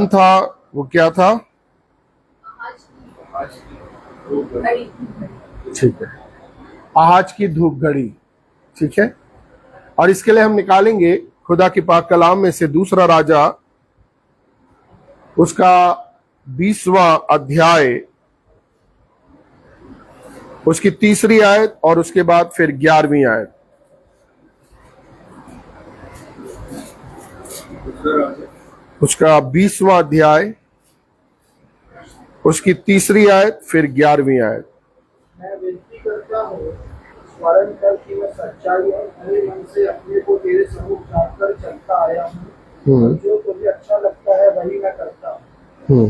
था वो क्या था? ठीक है, आज की धूप घड़ी। ठीक है, और इसके लिए हम निकालेंगे खुदा की पाक कलाम में से दूसरा राजा, उसका 20वां अध्याय, उसकी 3री आयत और उसके बाद फिर 11वीं आयत। उसका 20वां अध्याय, उसकी 3री आयत फिर 11वीं आयत। मैं विनती करता हूँ, स्मरण कर कि मैं सच्चाई और भले मन से अपने को तेरे सम्मुख जानकर चलता आया हूँ। जो तुझे अच्छा लगता है वही मैं करता हूँ।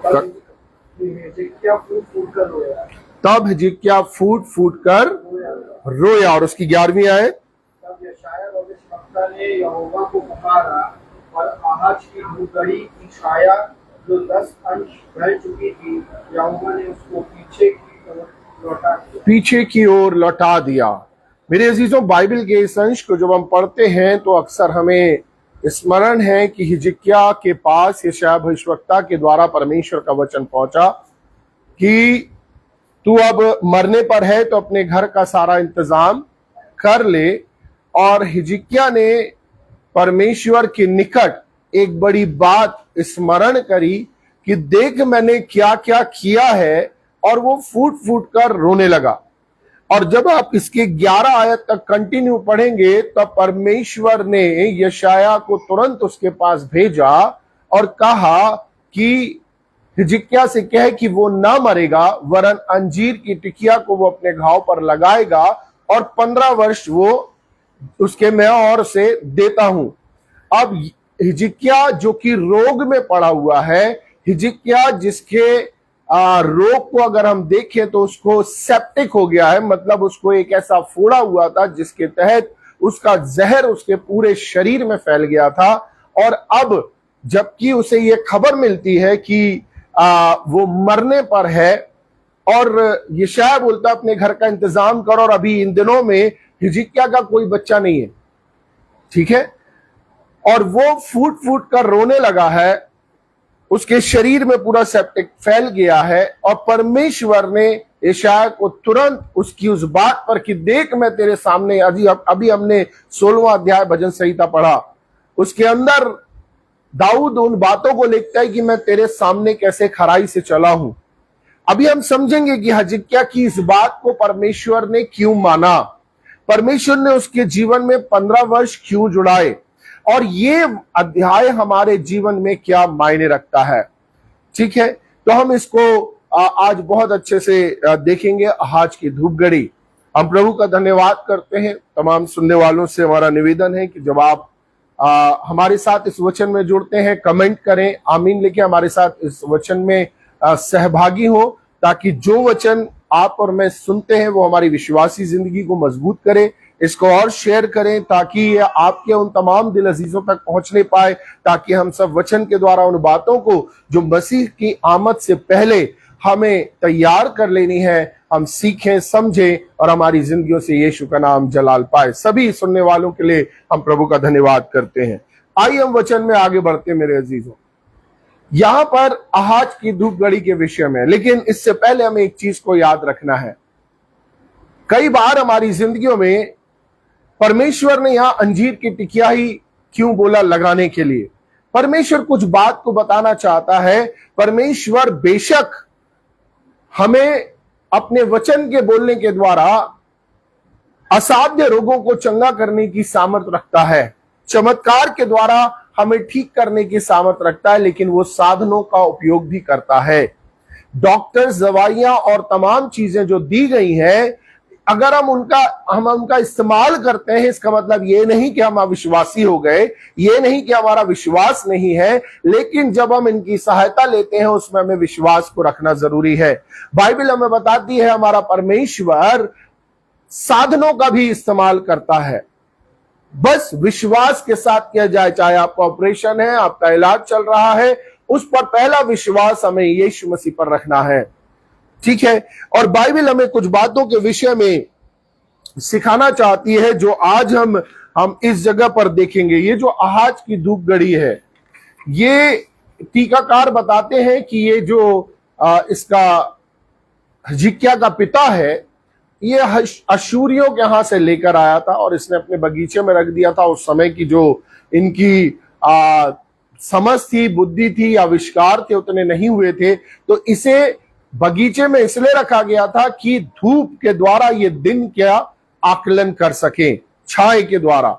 तब हिजकिय्याह फूट फूट कर रोया। और उसकी 11वीं आयत, तब यशायाह भविष्यवक्ता ने यहोवा को पुकारा और आहाज की धूप घड़ी की छाया जो 10 अंश ढल चुकी थी, यहोवा ने उसको पीछे की ओर लौटा दिया। मेरे अजीजों, बाइबल के इस अंश को जब हम पढ़ते हैं तो अक्सर हमें स्मरण है कि हिजकिय्याह के पास यशायाह भविष्यवक्ता के द्वारा परमेश्वर का वचन पहुंचा कि तू अब मरने पर है तो अपने घर का सारा इंतजाम कर ले। और हिजकिय्याह ने परमेश्वर के निकट एक बड़ी बात स्मरण करी कि देख मैंने क्या क्या किया है, और वो फूट फूट कर रोने लगा। और जब आप इसके 11 आयत तक कंटिन्यू पढ़ेंगे तब परमेश्वर ने यशायाह को तुरंत उसके पास भेजा और कहा कि हिजकिय्याह से कह कि वो ना मरेगा, वरन अंजीर की टिकिया को वो अपने घाव पर लगाएगा और 15 वर्ष वो उसके मैं और से देता हूं। अब हिजकिय्याह जो कि रोग में पड़ा हुआ है, हिजकिय्याह जिसके रोग को अगर हम देखें तो उसको सेप्टिक हो गया है, मतलब उसको एक ऐसा फोड़ा हुआ था जिसके तहत उसका जहर उसके पूरे शरीर में फैल गया था। और अब जबकि उसे ये खबर मिलती है कि वो मरने पर है, और यशायाह बोलता अपने घर का इंतजाम करो, और अभी इन दिनों में हिजकिय्याह का कोई बच्चा नहीं है। ठीक है, और वो फूट फूट कर रोने लगा है, उसके शरीर में पूरा सेप्टिक फैल गया है। और परमेश्वर ने यशायाह को तुरंत उसकी उस बात पर कि देख मैं तेरे सामने, अभी हमने 16वां अध्याय भजन संहिता पढ़ा, उसके अंदर दाऊद उन बातों को लिखता है कि मैं तेरे सामने कैसे खराई से चला हूं। अभी हम समझेंगे कि हिजकिय्याह की इस बात को परमेश्वर ने क्यों माना, परमेश्वर ने उसके जीवन में 15 वर्ष क्यों जुड़ाए, और ये अध्याय हमारे जीवन में क्या मायने रखता है। ठीक है, तो हम इसको आज बहुत अच्छे से देखेंगे। आज की धूप घड़ी, हम प्रभु का धन्यवाद करते हैं। तमाम सुनने वालों से हमारा निवेदन है कि जब आप हमारे साथ इस वचन में जुड़ते हैं, कमेंट करें, आमीन लिखें, हमारे साथ इस वचन में सहभागी हो, ताकि जो वचन आप और मैं सुनते हैं वो हमारी विश्वासी जिंदगी को मजबूत करे। इसको और शेयर करें ताकि ये आपके उन तमाम दिल अजीजों तक पहुंचने पाए, ताकि हम सब वचन के द्वारा उन बातों को जो मसीह की आमद से पहले हमें तैयार कर लेनी है, हम सीखें, समझें और हमारी जिंदगियों से यीशु का नाम जलाल पाए। सभी सुनने वालों के लिए हम प्रभु का धन्यवाद करते हैं। आइए हम वचन में आगे बढ़ते हैं मेरे अजीजों। यहां पर आज की धूप घड़ी के विषय में, लेकिन इससे पहले हमें एक चीज को याद रखना है। कई बार हमारी जिंदगियों में परमेश्वर ने यहां अंजीर की टिकिया ही क्यों बोला लगाने के लिए? परमेश्वर कुछ बात को बताना चाहता है। परमेश्वर बेशक हमें अपने वचन के बोलने के द्वारा असाध्य रोगों को चंगा करने की सामर्थ्य रखता है, चमत्कार के द्वारा हमें ठीक करने की सामर्थ्य रखता है, लेकिन वो साधनों का उपयोग भी करता है। डॉक्टर्स, दवाइयां और तमाम चीजें जो दी गई हैं, अगर हम उनका इस्तेमाल करते हैं, इसका मतलब ये नहीं कि हम अविश्वासी हो गए, ये नहीं कि हमारा विश्वास नहीं है, लेकिन जब हम इनकी सहायता लेते हैं उसमें हमें विश्वास को रखना जरूरी है। बाइबल हमें बताती है हमारा परमेश्वर साधनों का भी इस्तेमाल करता है, बस विश्वास के साथ किया जाए। चाहे आपका ऑपरेशन है, आपका इलाज चल रहा है, उस पर पहला विश्वास हमें यीशु मसीह पर रखना है। ठीक है, और बाइबल हमें कुछ बातों के विषय में सिखाना चाहती है जो आज हम इस जगह पर देखेंगे। ये जो आज की धूप घड़ी है, ये टीकाकार बताते हैं कि ये जो इसका हिजकिय्याह का पिता है, ये अशूरियों के यहां से लेकर आया था और इसने अपने बगीचे में रख दिया था। उस समय की जो इनकी समझ थी, बुद्धि थी, आविष्कार थे, उतने नहीं हुए थे। तो इसे बगीचे में इसलिए रखा गया था कि धूप के द्वारा ये दिन का आकलन कर सके, छाए के द्वारा,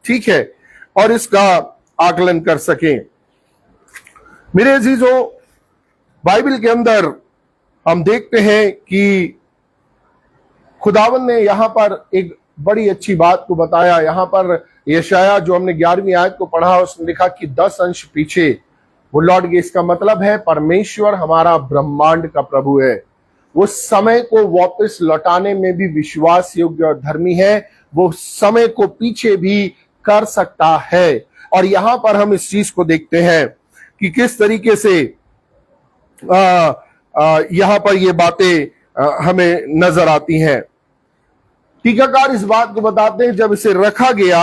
ठीक है, और इसका आकलन कर सके। मेरे अजीजों, बाइबल के अंदर हम देखते हैं कि खुदावन ने यहां पर एक बड़ी अच्छी बात को बताया। यहां पर यशाया जो हमने 11वीं आयत को पढ़ा, उसने लिखा कि 10 अंश पीछे वो लौट गए। इसका मतलब है परमेश्वर हमारा ब्रह्मांड का प्रभु है। वो समय को वापस लौटाने में भी विश्वास योग्य और धर्मी है। वो समय को पीछे भी कर सकता है। और यहां पर हम इस चीज को देखते हैं कि किस तरीके से यहां पर ये बातें हमें नजर आती हैं। टीकाकार इस बात को बताते हैं, जब इसे रखा गया,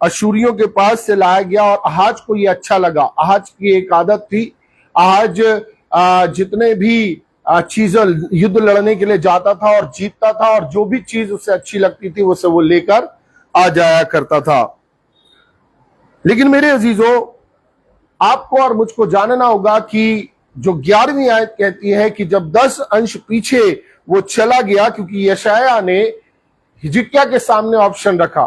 अशूरियों के पास से लाया गया और आहाज को ये अच्छा लगा। आहाज की एक आदत थी, आहाज जितने भी चीजें युद्ध लड़ने के लिए जाता था और जीतता था, और जो भी चीज उसे अच्छी लगती थी उसे वो लेकर आ जाया करता था। लेकिन मेरे अजीजों, आपको और मुझको जानना होगा कि जो 11वीं आयत कहती है कि जब 10 अंश पीछे वो चला गया, क्योंकि यशाया ने हिजकिय्याह के सामने ऑप्शन रखा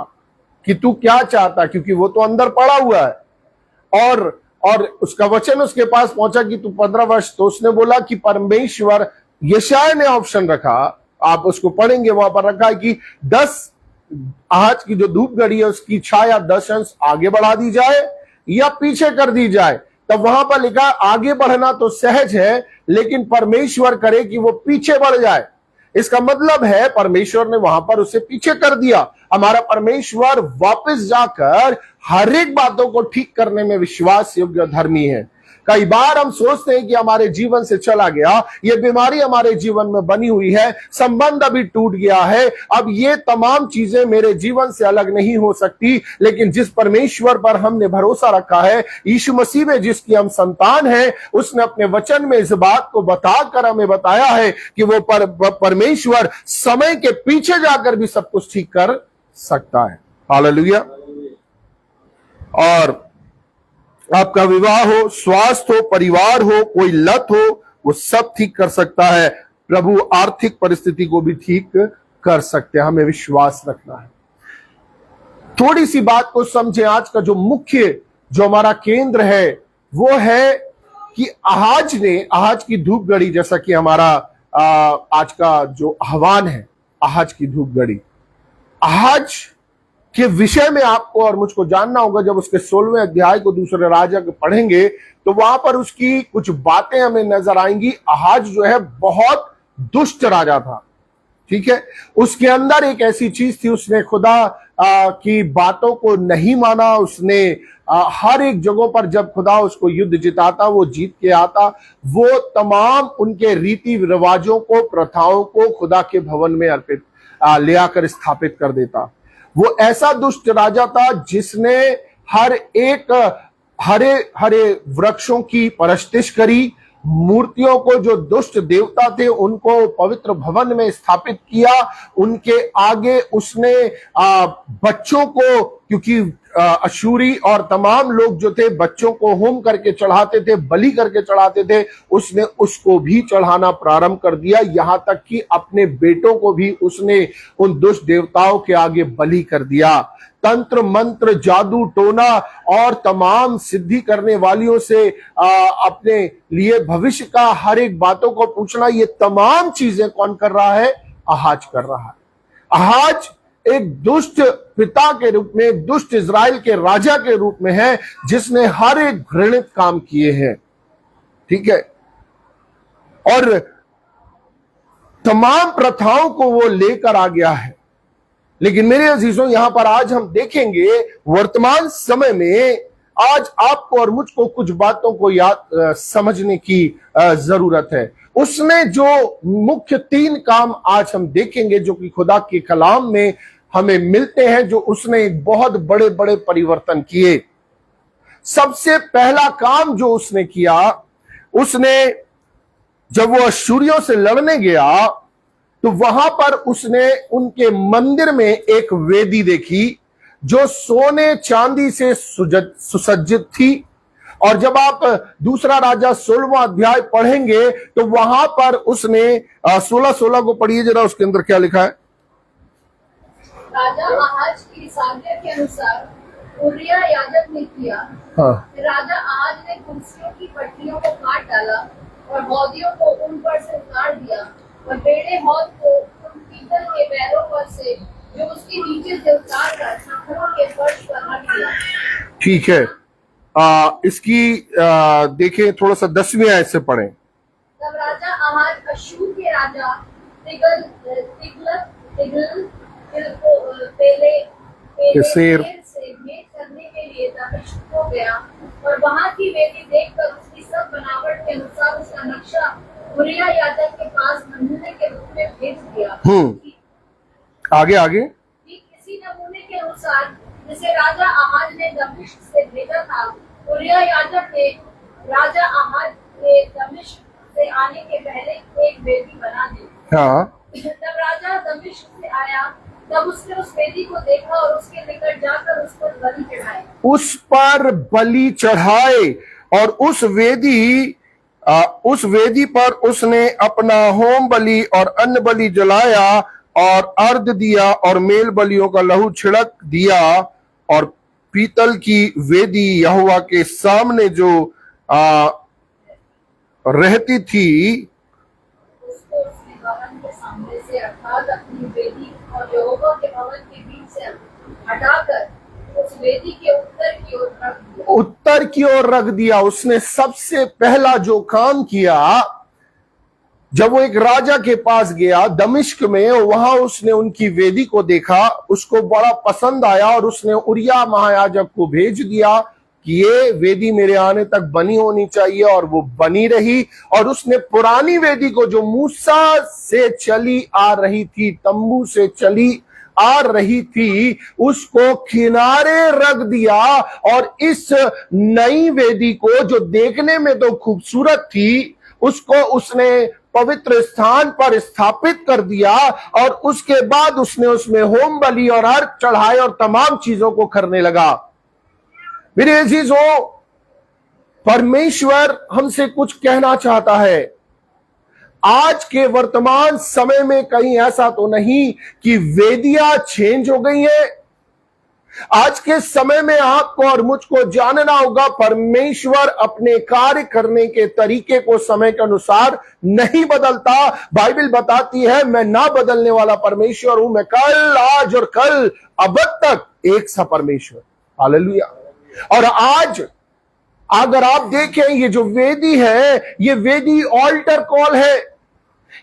कि तू क्या चाहता, क्योंकि वो तो अंदर पड़ा हुआ है और उसका वचन उसके पास पहुंचा कि तू 15 वर्ष। तो उसने बोला कि परमेश्वर, यशाया ने ऑप्शन रखा, आप उसको पढ़ेंगे, वहां पर रखा है कि 10 आज की जो धूप घड़ी है उसकी छाया 10 अंश आगे बढ़ा दी जाए या पीछे कर दी जाए। तब वहां पर लिखा आगे बढ़ना तो सहज है, लेकिन परमेश्वर करे कि वो पीछे बढ़ जाए। इसका मतलब है परमेश्वर ने वहां पर उसे पीछे कर दिया। हमारा परमेश्वर वापस जाकर हर एक बातों को ठीक करने में विश्वास योग्य धर्मी है। कई बार हम सोचते हैं कि हमारे जीवन से चला गया, ये बीमारी हमारे जीवन में बनी हुई है, संबंध अभी टूट गया है, अब ये तमाम चीजें मेरे जीवन से अलग नहीं हो सकती। लेकिन जिस परमेश्वर पर हमने भरोसा रखा है, यीशु मसीह में जिसकी हम संतान हैं, उसने अपने वचन में इस बात को बताकर हमें बताया है कि वो परमेश्वर समय के पीछे जाकर भी सब कुछ ठीक कर सकता है। हालेलुया। और आपका विवाह हो, स्वास्थ्य हो, परिवार हो, कोई लत हो, वो सब ठीक कर सकता है। प्रभु आर्थिक परिस्थिति को भी ठीक कर सकते हैं। हमें विश्वास रखना है। थोड़ी सी बात को समझें। आज का जो मुख्य, जो हमारा केंद्र है, वो है कि आहाज की धूप घड़ी, जैसा कि हमारा आज का जो आह्वान है, आहाज की धूप घड़ी, आहाज के विषय में आपको और मुझको जानना होगा। जब उसके 16वें अध्याय को दूसरे राजा को पढ़ेंगे तो वहां पर उसकी कुछ बातें हमें नजर आएंगी। आहाज जो है बहुत दुष्ट राजा था, ठीक है। उसके अंदर एक ऐसी चीज थी, उसने खुदा की बातों को नहीं माना। उसने हर एक जगह पर जब खुदा उसको युद्ध जिताता, वो जीत के आता, वो तमाम उनके रीति रिवाजों को, प्रथाओं को खुदा के भवन में अर्पित ले आकर स्थापित कर देता। वो ऐसा दुष्ट राजा था जिसने हर एक हरे हरे वृक्षों की परस्तिश करी, मूर्तियों को, जो दुष्ट देवता थे उनको पवित्र भवन में स्थापित किया। उनके आगे उसने बच्चों को, क्योंकि अशूरी और तमाम लोग जो थे बच्चों को होम करके चढ़ाते थे, बलि करके चढ़ाते थे, उसने उसको भी चढ़ाना प्रारंभ कर दिया। यहां तक कि अपने बेटों को भी उसने उन दुष्ट देवताओं के आगे बलि कर दिया। तंत्र मंत्र, जादू टोना और तमाम सिद्धि करने वालियों से अपने लिए भविष्य का हर एक बातों को पूछना, ये तमाम चीजें कौन कर रहा है? आहाज कर रहा है। आहाज एक दुष्ट पिता के रूप में, एक दुष्ट इजराइल के राजा के रूप में है, जिसने हर एक घृणित काम किए हैं, ठीक है, और तमाम प्रथाओं को वो लेकर आ गया है। लेकिन मेरे अजीजों, यहां पर आज हम देखेंगे वर्तमान समय में आज आपको और मुझको कुछ बातों को समझने की जरूरत है। उसने जो मुख्य 3 काम आज हम देखेंगे, जो कि खुदा के कलाम में हमें मिलते हैं, जो उसने एक बहुत बड़े बड़े परिवर्तन किए। सबसे पहला काम जो उसने किया, उसने जब वो अश्शूरियों से लड़ने गया तो वहां पर उसने उनके मंदिर में एक वेदी देखी जो सोने चांदी से सुसज्जित थी। और जब आप दूसरा राजा 16वां अध्याय पढ़ेंगे तो वहां पर उसने 16 को पढ़िए जरा, उसके अंदर क्या लिखा है। राजा आहाज की आज्ञा के अनुसार उरिया याजक ने किया। हाँ, राजा आहाज ने कुर्सियों की पट्टियों को काट डाला और हौदियों को उन पर से उतार दिया और बेड़े हौद को उन पीतल के पैरों पर से जो उसके नीचे से उतार कर पत्थरों के फर्श पर रख दिया। ठीक है। इसकी देखें थोड़ा सा 10वीं आयत से पढ़ें। तब राजा आहाज अश्शूर के राजा तिग्लत-पिलेसेर से भेंट करने के लिए दमिश्क को गया और वहां की वेदी देखकर उसकी सब बनावट के अनुसार उसका नक्शा उरिया याजक के पास नमूने के रूप में भेज दिया। आगे आगे। ठीक इसी नमूने के अनुसार जिसे राजा आहाज ने दमिश्क से भेजा था, उरिया याजक ने राजा आहाज के दमिश्क से आने के पहले एक वेदी बना दी। हाँ, जब राजा दमिश्क से आया तब उसने उस वेदी को देखा और उसके निकट जाकर उस पर बलि चढ़ाए। उस पर बलि चढ़ाए और उस वेदी पर उसने अपना होम बलि और अन्न बलि जलाया और अर्घ दिया और मेल बलियों का लहू छिड़क दिया। और पीतल की वेदी यहोवा के सामने जो रहती थी उसको उसने भवन के सामने से अर्थात अपनी वेदी और यहोवा के भवन के बीच से हटाकर उस वेदी के उत्तर की ओर रख दिया। उत्तर की ओर रख दिया। उसने सबसे पहला जो काम किया, जब वो एक राजा के पास गया दमिश्क में, वहां उसने उनकी वेदी को देखा, उसको बड़ा पसंद आया और उसने उरिया महायाजक को भेज दिया कि ये वेदी मेरे आने तक बनी होनी चाहिए। और वो बनी रही। और उसने पुरानी वेदी को जो मूसा से चली आ रही थी, तंबू से चली आ रही थी, उसको किनारे रख दिया और इस नई वेदी को जो देखने में तो खूबसूरत थी, उसको उसने पवित्र स्थान पर स्थापित कर दिया। और उसके बाद उसने उसमें होम बलि और अर्घ चढ़ाए और तमाम चीजों को करने लगा। मेरे अजीजों, परमेश्वर हमसे कुछ कहना चाहता है। आज के वर्तमान समय में कहीं ऐसा तो नहीं कि वेदियां चेंज हो गई है। आज के समय में आपको और मुझको जानना होगा, परमेश्वर अपने कार्य करने के तरीके को समय के अनुसार नहीं बदलता। बाइबल बताती है, मैं ना बदलने वाला परमेश्वर हूं। मैं कल, आज और कल अब तक एक सा परमेश्वर। हालेलुया। और आज अगर आप देखें, ये जो वेदी है, ये वेदी ऑल्टर कॉल है।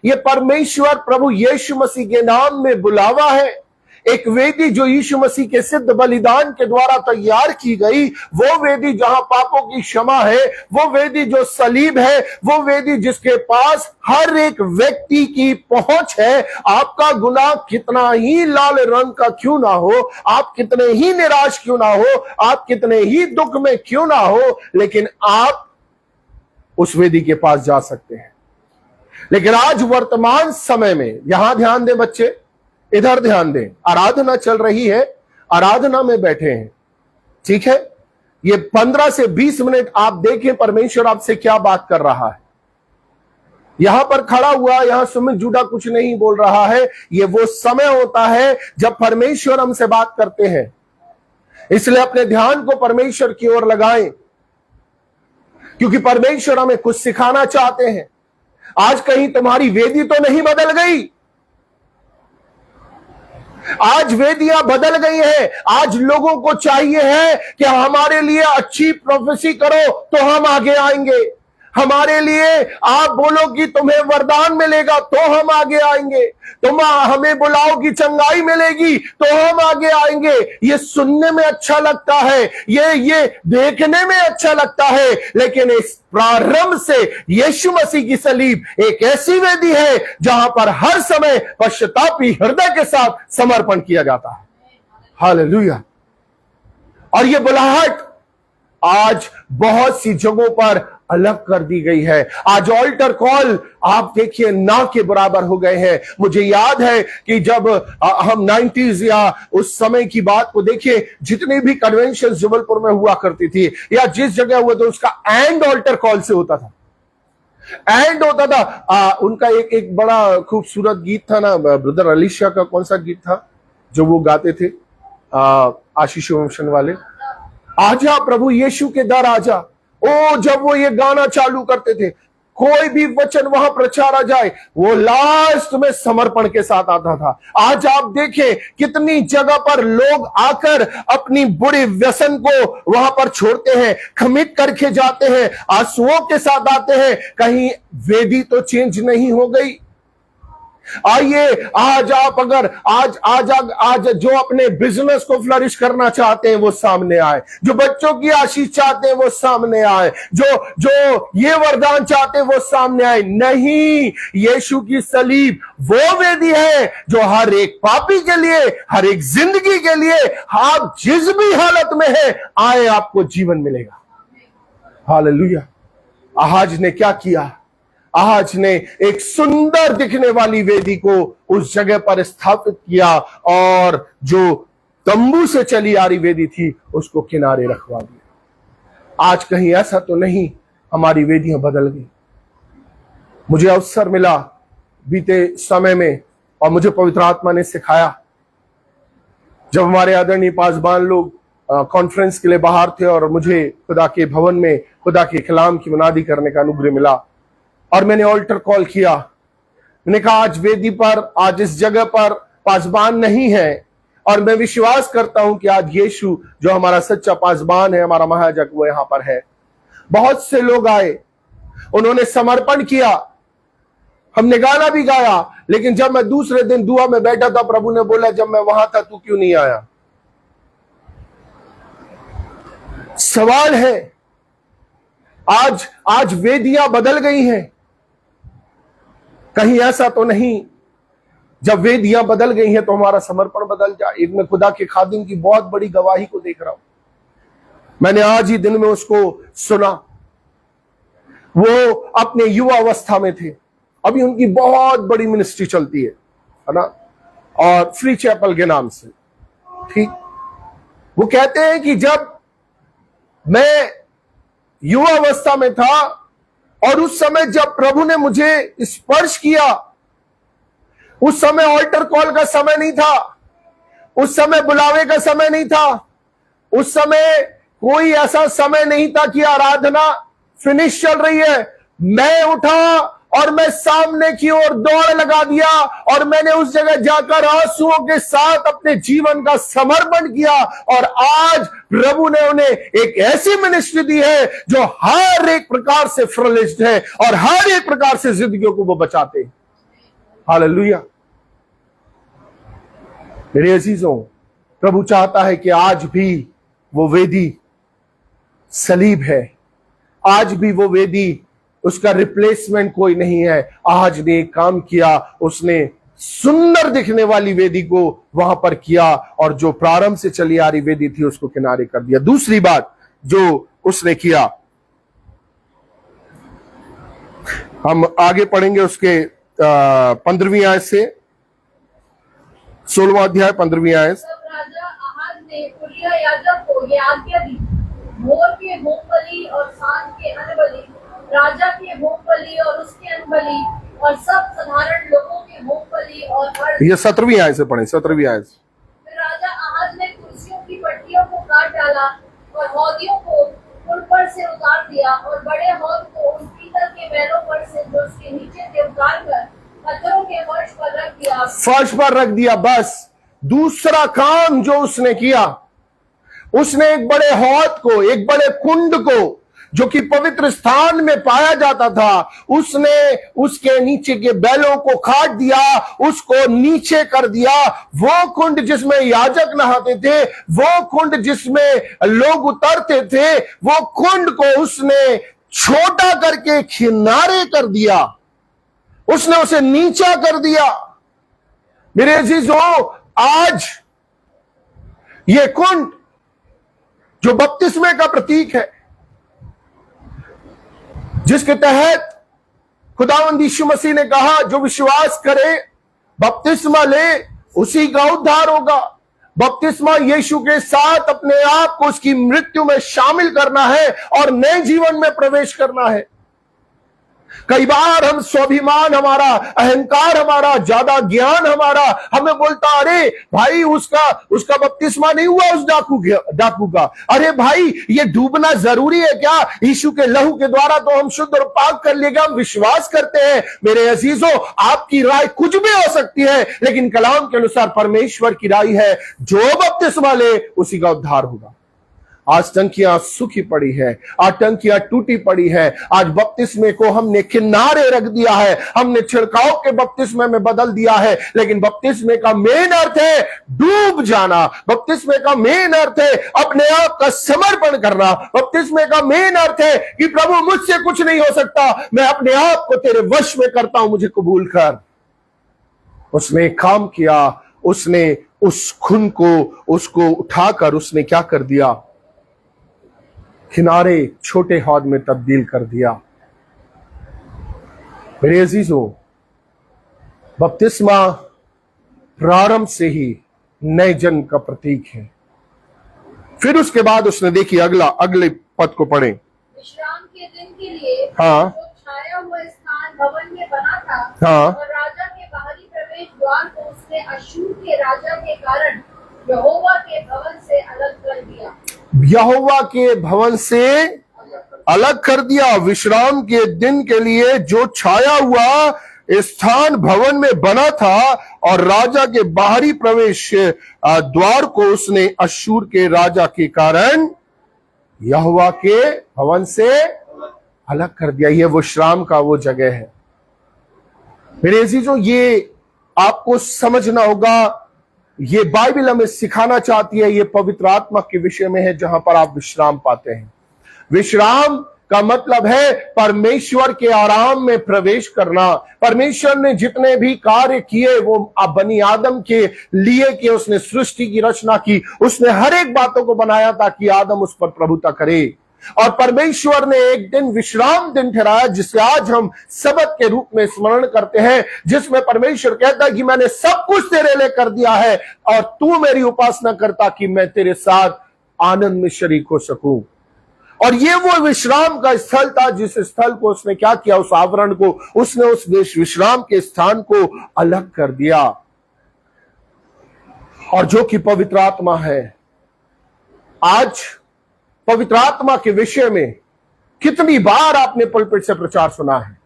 ये परमेश्वर प्रभु यीशु मसीह के नाम में बुलावा है। एक वेदी जो यीशु मसीह के सिद्ध बलिदान के द्वारा तैयार की गई, वो वेदी जहां पापों की क्षमा है, वो वेदी जो सलीब है, वो वेदी जिसके पास हर एक व्यक्ति की पहुंच है। आपका गुनाह कितना ही लाल रंग का क्यों ना हो, आप कितने ही निराश क्यों ना हो, आप कितने ही दुख में क्यों ना हो, लेकिन आप उस वेदी के पास जा सकते हैं। लेकिन आज वर्तमान समय में, यहां ध्यान दें बच्चे, इधर ध्यान दें, आराधना चल रही है, आराधना में बैठे हैं, ठीक है। ये 15 से 20 मिनट आप देखें परमेश्वर आपसे क्या बात कर रहा है। यहां पर खड़ा हुआ, यहां सुमित जुड़ा कुछ नहीं बोल रहा है। ये वो समय होता है जब परमेश्वर हमसे बात करते हैं। इसलिए अपने ध्यान को परमेश्वर की ओर लगाएं, क्योंकि परमेश्वर हमें कुछ सिखाना चाहते हैं। आज कहीं तुम्हारी वेदी तो नहीं बदल गई। आज वेदियां बदल गई हैं। आज लोगों को चाहिए है कि हमारे लिए अच्छी प्रोफेसी करो तो हम आगे आएंगे। हमारे लिए आप बोलो कि तुम्हें वरदान मिलेगा तो हम आगे आएंगे। तुम हमें बुलाओ कि चंगाई मिलेगी तो हम आगे आएंगे। ये सुनने में अच्छा लगता है, ये देखने में अच्छा लगता है, लेकिन इस प्रारंभ से यीशु मसीह की सलीब एक ऐसी वेदी है जहां पर हर समय पश्चातापी हृदय के साथ समर्पण किया जाता है। हालेलुया। और ये बुलाहट आज बहुत सी जगहों पर अलग कर दी गई है। आज ऑल्टर कॉल आप देखिए ना के बराबर हो गए हैं। मुझे याद है कि जब हम 90s या उस समय की बात को देखिए, जितने भी कन्वेंशन जबलपुर में हुआ करती थी या जिस जगह हुआ तो उसका एंड ऑल्टर कॉल से होता था, एंड होता था। उनका एक बड़ा खूबसूरत गीत था ना, ब्रदर अलीशा का कौन सा गीत था जो वो गाते थे, आशीष वंशन वाले, आजा प्रभु यीशु के दर आजा। ओ जब वो ये गाना चालू करते थे, कोई भी वचन वहां प्रचारा जाए वो लास्ट में समर्पण के साथ आता था। आज आप देखें कितनी जगह पर लोग आकर अपनी बुरी व्यसन को वहां पर छोड़ते हैं, कमिट करके जाते हैं, आंसुओं के साथ आते हैं। कहीं वेदी तो चेंज नहीं हो गई? आइए आज आप अगर आज जो अपने बिजनेस को फ्लरिश करना चाहते हैं वो सामने आए, जो बच्चों की आशीष चाहते हैं वो सामने आए, जो ये वरदान चाहते हैं वो सामने आए। नहीं, यीशु की सलीब वो वेदी है जो हर एक पापी के लिए, हर एक जिंदगी के लिए, आप जिस भी हालत में है आए, आपको जीवन मिलेगा। हालेलुया। आहाज ने क्या किया? आहाज ने एक सुंदर दिखने वाली वेदी को उस जगह पर स्थापित किया और जो तंबू से चली आ रही वेदी थी उसको किनारे रखवा दिया। आज कहीं ऐसा तो नहीं हमारी वेदियां बदल गई? मुझे अवसर मिला बीते समय में और मुझे पवित्र आत्मा ने सिखाया, जब हमारे आदरणीय पासबान लोग कॉन्फ्रेंस के लिए बाहर थे और मुझे खुदा के भवन में खुदा के कलाम की मुनादी करने का अनुग्रह मिला और मैंने ऑल्टर कॉल किया। मैंने कहा आज वेदी पर, आज इस जगह पर पासबान नहीं है और मैं विश्वास करता हूं कि आज यीशु जो हमारा सच्चा पासबान है, हमारा महायाजक, वो यहां पर है। बहुत से लोग आए, उन्होंने समर्पण किया, हमने गाना भी गाया, लेकिन जब मैं दूसरे दिन दुआ में बैठा था, प्रभु ने बोला जब मैं वहां था तू क्यों नहीं आया? सवाल है, आज वेदियां बदल गई हैं। कहीं ऐसा तो नहीं जब वेदियां बदल गई हैं तो हमारा समर्पण बदल जाए? एक मैं खुदा के खादिम की बहुत बड़ी गवाही को देख रहा हूं, मैंने आज ही दिन में उसको सुना। वो अपने युवा अवस्था में थे, अभी उनकी बहुत बड़ी मिनिस्ट्री चलती है ना, और फ्री चैपल के नाम से, ठीक। वो कहते हैं कि जब मैं युवा अवस्था में था और उस समय जब प्रभु ने मुझे स्पर्श किया, उस समय ऑल्टर कॉल का समय नहीं था, उस समय बुलावे का समय नहीं था, उस समय कोई ऐसा समय नहीं था कि आराधना फिनिश चल रही है। मैं उठा और मैं सामने की ओर दौड़ लगा दिया और मैंने उस जगह जाकर आंसुओं के साथ अपने जीवन का समर्पण किया और आज प्रभु ने उन्हें एक ऐसी मिनिस्ट्री दी है जो हर एक प्रकार से फ्रलिश्ड है और हर एक प्रकार से जिंदगियों को वो बचाते हैं। हालेलुया। मेरे अजीजों, प्रभु चाहता है कि आज भी वो वेदी सलीब है, आज भी वो वेदी, उसका रिप्लेसमेंट कोई नहीं है। आज ने एक काम किया, उसने सुंदर दिखने वाली वेदी को वहां पर किया और जो प्रारंभ से चली आ रही वेदी थी उसको किनारे कर दिया। दूसरी बात जो उसने किया, हम आगे पढ़ेंगे उसके 15वीं आयत से 16वां अध्याय 15वीं आयत। तब राजा आहाज ने उरिय्याह याजक को यह आज्ञा दी, भोर के होम बलि और सांझ के अन्न बलि, राजा के होम बलि और उसके अन्न बलि और सब साधारण लोगों के होम बलि और हर। ये 17वीं आयत से पढ़े, 17वीं आयत। फिर राजा आहाज ने कुर्सियों की पट्टियों को काट डाला और हौदियों को उन पर से उतार दिया और बड़े हौद को उन पीतल के बैलों पर से जो उसके नीचे थे उतार कर पत्थरों के फर्श पर रख दिया। फर्श पर रख दिया। बस दूसरा काम जो उसने किया, उसने एक बड़े हौद को, एक बड़े कुंड को जो कि पवित्र स्थान में पाया जाता था, उसने उसके नीचे के बैलों को काट दिया, उसको नीचे कर दिया। वो कुंड जिसमें याजक नहाते थे, वो कुंड जिसमें लोग उतरते थे, वो कुंड को उसने छोटा करके किनारे कर दिया, उसने उसे नीचा कर दिया। मेरे अजीजों, आज ये कुंड जो बपतिस्मे का प्रतीक है, जिसके तहत खुदावंद यीशु मसीह ने कहा जो विश्वास करे, बपतिस्मा ले, उसी का उद्धार होगा। बपतिस्मा यीशु के साथ अपने आप को उसकी मृत्यु में शामिल करना है और नए जीवन में प्रवेश करना है। कई बार हम स्वाभिमान हमारा, अहंकार हमारा, ज्यादा ज्ञान हमारा हमें बोलता, अरे भाई उसका बपतिस्मा नहीं हुआ उस डाकू का। अरे भाई ये डूबना जरूरी है क्या? यीशु के लहू के द्वारा तो हम शुद्ध और पाक कर लिए, हम विश्वास करते हैं। मेरे अजीजों, आपकी राय कुछ भी हो सकती है, लेकिन कलाम के अनुसार परमेश्वर की राय है जो बपतिस्मा ले उसी का उद्धार होगा। आज टंकियां सूखी पड़ी है, आज टंकियां टूटी पड़ी है। आज बपतिस्मे को हमने किनारे रख दिया है, हमने छिड़काव के बपतिस्मे में बदल दिया है। लेकिन बपतिस्मे का मेन अर्थ है डूब जाना। बपतिस्मे का मेन अर्थ है अपने आप का समर्पण करना। बपतिस्मे का मेन अर्थ है कि प्रभु मुझसे कुछ नहीं हो सकता, मैं अपने आप को तेरे वश में करता हूं, मुझे कबूल कर। उसने काम किया, उसने उस खून को उसको उठाकर उसने क्या कर दिया? किनारे छोटे हौद में तब्दील कर दिया। मेरे अजीजों, बपतिस्मा प्रारंभ से ही नए जन्म का प्रतीक है। फिर उसके बाद उसने देखिए अगले पद को पढ़े। विश्राम के दिन के लिए हाँ, जो छाया हुआ स्थान भवन में बना था, हाँ, और राजा के बाहरी प्रवेश द्वार को उसने अश्शूर के राजा के कारण यहोवा के भवन से अलग कर दिया। यहोवा के भवन से अलग कर दिया। विश्राम के दिन के लिए जो छाया हुआ स्थान भवन में बना था और राजा के बाहरी प्रवेश द्वार को उसने अश्शूर के राजा के कारण यहोवा के भवन से अलग कर दिया। ये विश्राम का वो जगह है। मेरे अजीजों, ये आपको समझना होगा। ये बाइबल हमें सिखाना चाहती है, ये पवित्र आत्मा के विषय में है जहां पर आप विश्राम पाते हैं। विश्राम का मतलब है परमेश्वर के आराम में प्रवेश करना। परमेश्वर ने जितने भी कार्य किए वो बनी आदम के लिए कि उसने सृष्टि की रचना की, उसने हर एक बातों को बनाया ताकि आदम उस पर प्रभुता करे। और परमेश्वर ने एक दिन विश्राम दिन ठहराया जिसे आज हम सबत के रूप में स्मरण करते हैं, जिसमें परमेश्वर कहता है कि मैंने सब कुछ तेरे लिए कर दिया है और तू मेरी उपासना करता कि मैं तेरे साथ आनंद में शरीक हो सकूं। और ये वो विश्राम का स्थल था जिस स्थल को उसने क्या किया, उस आवरण को उसने उस विश्राम के स्थान को अलग कर दिया। और जो कि पवित्र आत्मा है। आज पवित्र आत्मा के विषय में कितनी बार आपने पुलपिट से प्रचार सुना है?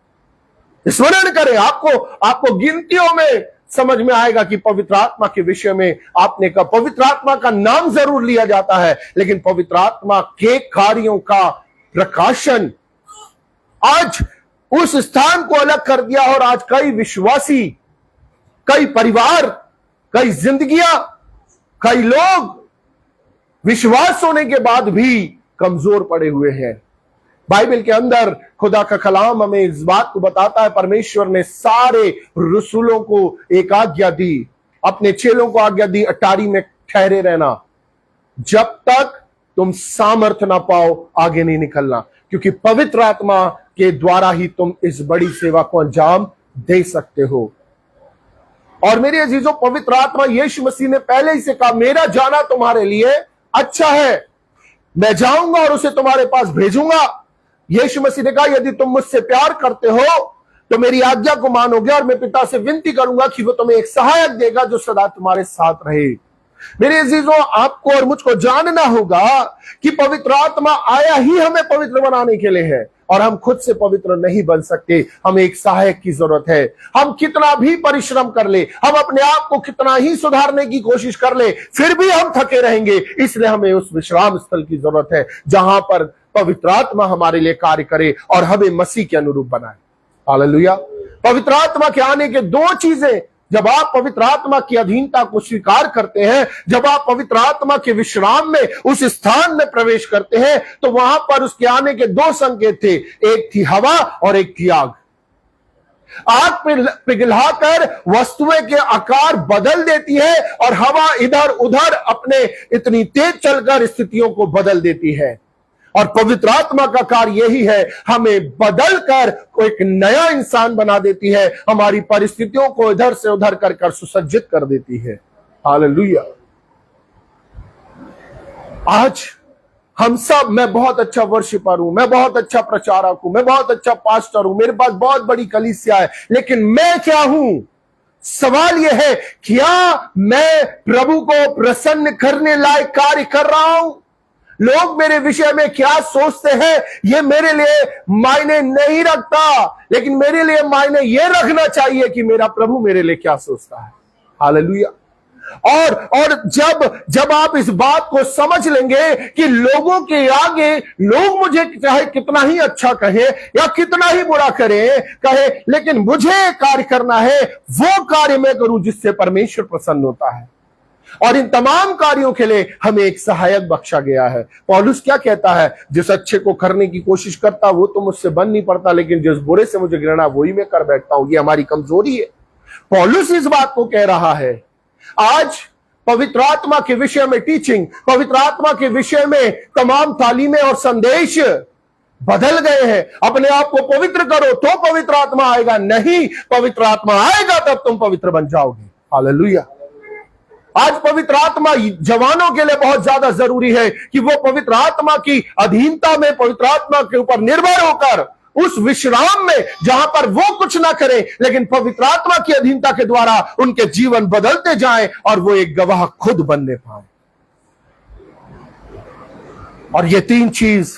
स्मरण करें, आपको गिनतियों में समझ में आएगा कि पवित्र आत्मा के विषय में आपने कहा। पवित्र आत्मा का नाम जरूर लिया जाता है, लेकिन पवित्र आत्मा के कार्यों का प्रकाशन आज उस स्थान को अलग कर दिया। और आज कई विश्वासी, कई परिवार, कई जिंदगियां, कई लोग विश्वास होने के बाद भी कमजोर पड़े हुए हैं। बाइबल के अंदर खुदा का कलाम हमें इस बात को बताता है, परमेश्वर ने सारे रसूलों को एक आज्ञा दी, अपने चेलों को आज्ञा दी, अटारी में ठहरे रहना, जब तक तुम सामर्थ ना पाओ आगे नहीं निकलना, क्योंकि पवित्र आत्मा के द्वारा ही तुम इस बड़ी सेवा को अंजाम दे सकते हो। और मेरे अजीजों, पवित्र आत्मा यीशु मसीह ने पहले ही से कहा, मेरा जाना तुम्हारे लिए अच्छा है, मैं जाऊंगा और उसे तुम्हारे पास भेजूंगा। यीशु मसीह ने कहा, यदि तुम मुझसे प्यार करते हो तो मेरी आज्ञा को मानोगे और मैं पिता से विनती करूंगा कि वो तुम्हें एक सहायक देगा जो सदा तुम्हारे साथ रहे। मेरे अजीजों, आपको और मुझको जानना होगा कि पवित्र आत्मा आया ही हमें पवित्र बनाने के लिए है और हम खुद से पवित्र नहीं बन सकते। हमें एक सहायक की जरूरत है। हम कितना भी परिश्रम कर ले, हम अपने आप को कितना ही सुधारने की कोशिश कर ले, फिर भी हम थके रहेंगे। इसलिए हमें उस विश्राम स्थल की जरूरत है जहां पर पवित्र आत्मा हमारे लिए कार्य करे और हमें मसीह के अनुरूप बनाए। हालेलुया। पवित्र आत्मा के आने के दो चीजें, जब आप पवित्र आत्मा की अधीनता को स्वीकार करते हैं, जब आप पवित्र आत्मा के विश्राम में उस स्थान में प्रवेश करते हैं, तो वहां पर उसके आने के दो संकेत थे, एक थी हवा और एक थी आग। आग पिघलाकर वस्तुएं के आकार बदल देती है और हवा इधर उधर अपने इतनी तेज चलकर स्थितियों को बदल देती है। और पवित्र आत्मा का कार्य यही है, हमें बदलकर एक नया इंसान बना देती है, हमारी परिस्थितियों को इधर से उधर कर सुसज्जित कर देती है। हालेलुया। आज हम सब, मैं बहुत अच्छा वर्शिपर हूं, मैं बहुत अच्छा प्रचारक हूं, मैं बहुत अच्छा पास्टर हूं, मेरे पास बहुत बड़ी कलीसिया है, लेकिन मैं क्या हूं? सवाल यह है, क्या मैं प्रभु को प्रसन्न करने लायक कार्य कर रहा हूं? लोग मेरे विषय में क्या सोचते हैं यह मेरे लिए मायने नहीं रखता, लेकिन मेरे लिए मायने यह रखना चाहिए कि मेरा प्रभु मेरे लिए क्या सोचता है। हालेलुया। और जब आप इस बात को समझ लेंगे कि लोगों के आगे लोग मुझे चाहे कितना ही अच्छा कहे या कितना ही बुरा कहे, लेकिन मुझे कार्य करना है, वो कार्य मैं करूं जिससे परमेश्वर प्रसन्न होता है। और इन तमाम कार्यों के लिए हमें एक सहायक बख्शा गया है। पौलुस क्या कहता है? जिस अच्छे को करने की कोशिश करता वो तो मुझसे बन नहीं पड़ता, लेकिन जिस बुरे से मुझे घृणा वही मैं कर बैठता हूं। ये हमारी कमजोरी है। पौलुस इस बात को कह रहा है। आज पवित्र आत्मा के विषय में टीचिंग, पवित्र आत्मा के विषय में तमाम तालीमें और संदेश बदल गए हैं। अपने आप को पवित्र करो तो पवित्र आत्मा आएगा, नहीं पवित्र आत्मा आएगा तब तुम पवित्र बन जाओगे। हालेलुया। आज पवित्र आत्मा जवानों के लिए बहुत ज्यादा जरूरी है कि वो पवित्र आत्मा की अधीनता में, पवित्र आत्मा के ऊपर निर्भर होकर उस विश्राम में जहां पर वो कुछ ना करे, लेकिन पवित्र आत्मा की अधीनता के द्वारा उनके जीवन बदलते जाएं और वो एक गवाह खुद बनने पाए। और ये तीन चीज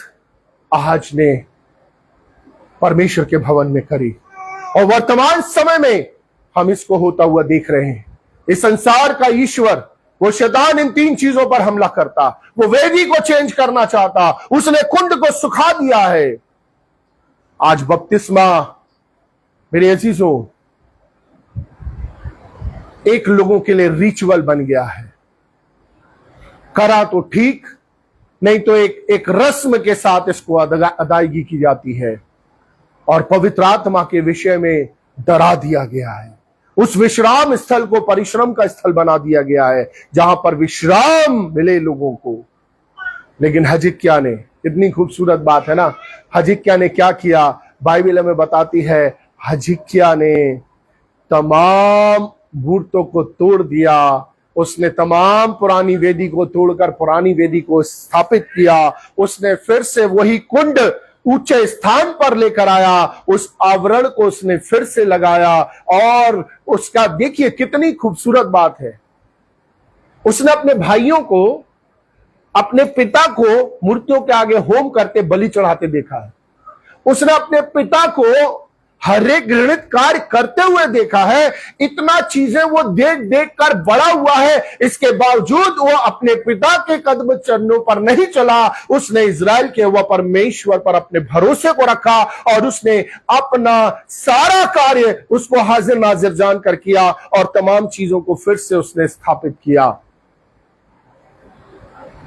आज ने परमेश्वर के भवन में करी और वर्तमान समय में हम इसको होता हुआ देख रहे हैं। इस संसार का ईश्वर, वो शैतान, इन तीन चीजों पर हमला करता। वो वेदी को चेंज करना चाहता, उसने कुंड को सुखा दिया है। आज बपतिस्मा मेरे अजीजों एक लोगों के लिए रिचुअल बन गया है। करा तो ठीक, नहीं तो एक रस्म के साथ इसको अदायगी की जाती है और पवित्र आत्मा के विषय में डरा दिया गया है। उस विश्राम स्थल को परिश्रम का स्थल बना दिया गया है जहां पर विश्राम मिले लोगों को। लेकिन हिजकिय्याह ने, इतनी खूबसूरत बात है ना, हिजकिय्याह ने क्या किया? बाइबल हमें बताती है हिजकिय्याह ने तमाम मूर्तों को तोड़ दिया। उसने तमाम पुरानी वेदी को तोड़कर पुरानी वेदी को स्थापित किया। उसने फिर से वही कुंड ऊंचे स्थान पर लेकर आया, उस आवरण को उसने फिर से लगाया और उसका देखिए कितनी खूबसूरत बात है। उसने अपने भाइयों को, अपने पिता को मूर्तियों के आगे होम करते, बलि चढ़ाते देखा है। उसने अपने पिता को हर एक घृणित कार्य करते हुए देखा है। इतना चीजें वो देख देख कर बड़ा हुआ है, इसके बावजूद वो अपने पिता के कदम चरणों पर नहीं चला। उसने इजराइल के हुआ परमेश्वर पर अपने भरोसे को रखा और उसने अपना सारा कार्य उसको हाजिर नाजिर जानकर किया और तमाम चीजों को फिर से उसने स्थापित किया।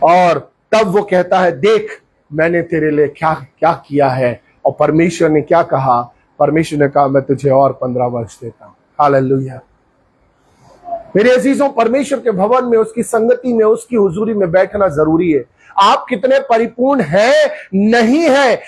और तब वो कहता है, देख मैंने तेरे लिए क्या क्या किया है। और परमेश्वर ने क्या कहा? परमेश्वर ने कहा, मैं तुझे और 15 वर्ष देता हूं। हालेलुया। मेरे अजीजों, परमेश्वर के भवन में, उसकी संगति में, उसकी हुजूरी में बैठना जरूरी है। आप कितने परिपूर्ण हैं नहीं है,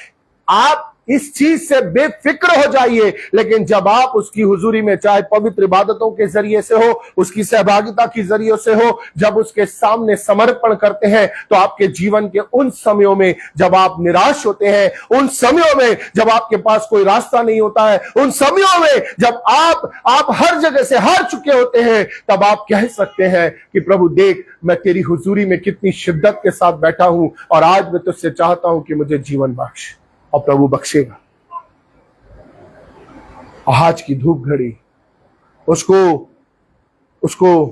आप इस चीज से बेफिक्र हो जाइए। लेकिन जब आप उसकी हुजूरी में, चाहे पवित्र इबादतों के जरिए से हो, उसकी सहभागिता के जरिए से हो, जब उसके सामने समर्पण करते हैं, तो आपके जीवन के उन समयों में जब आप निराश होते हैं, उन समयों में जब आपके पास कोई रास्ता नहीं होता है, उन समयों में जब आप हर जगह से हार चुके होते हैं, तब आप कह सकते हैं कि प्रभु देख, मैं तेरी हुजूरी में कितनी शिद्दत के साथ बैठा हूं और आज मैं तुझसे चाहता हूं कि मुझे जीवन बख्श। और प्रभु बख्शेगा। आज की धूप घड़ी उसको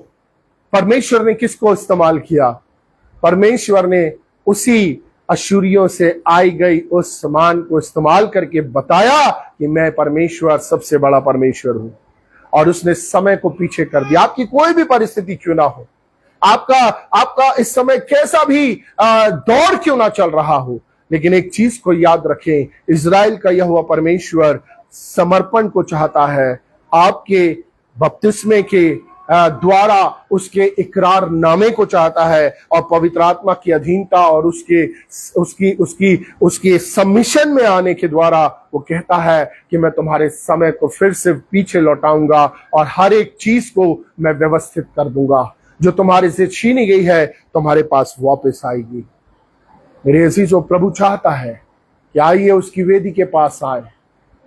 परमेश्वर ने किसको इस्तेमाल किया? परमेश्वर ने उसी अशूरियों से आई गई उस समान को इस्तेमाल करके बताया कि मैं परमेश्वर, सबसे बड़ा परमेश्वर हूं। और उसने समय को पीछे कर दिया। आपकी कोई भी परिस्थिति क्यों ना हो, आपका इस समय कैसा भी दौर क्यों ना चल रहा हो, लेकिन एक चीज को याद रखें, इजराइल का यहोवा परमेश्वर समर्पण को चाहता है, आपके बपतिस्मे के द्वारा उसके इकरार नामे को चाहता है, और पवित्र आत्मा की अधीनता और उसके सबमिशन में आने के द्वारा वो कहता है कि मैं तुम्हारे समय को फिर से पीछे लौटाऊंगा और हर एक चीज को मैं व्यवस्थित कर दूंगा। जो तुम्हारे से छीनी गई है तुम्हारे पास वापस आएगी। मेरे अजीजों, प्रभु चाहता है कि आइए उसकी वेदी के पास आए।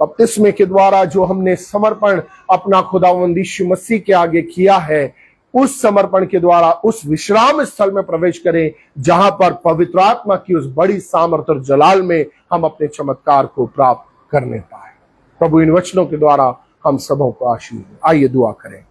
बपतिस्मे के द्वारा जो हमने समर्पण अपना खुदावंद यीशु मसीह के आगे किया है, उस समर्पण के द्वारा उस विश्राम स्थल में प्रवेश करें जहां पर पवित्र आत्मा की उस बड़ी सामर्थ और जलाल में हम अपने चमत्कार को प्राप्त करने पाए। प्रभु इन वचनों के द्वारा हम सबों को आशीष दे। आइए दुआ करें।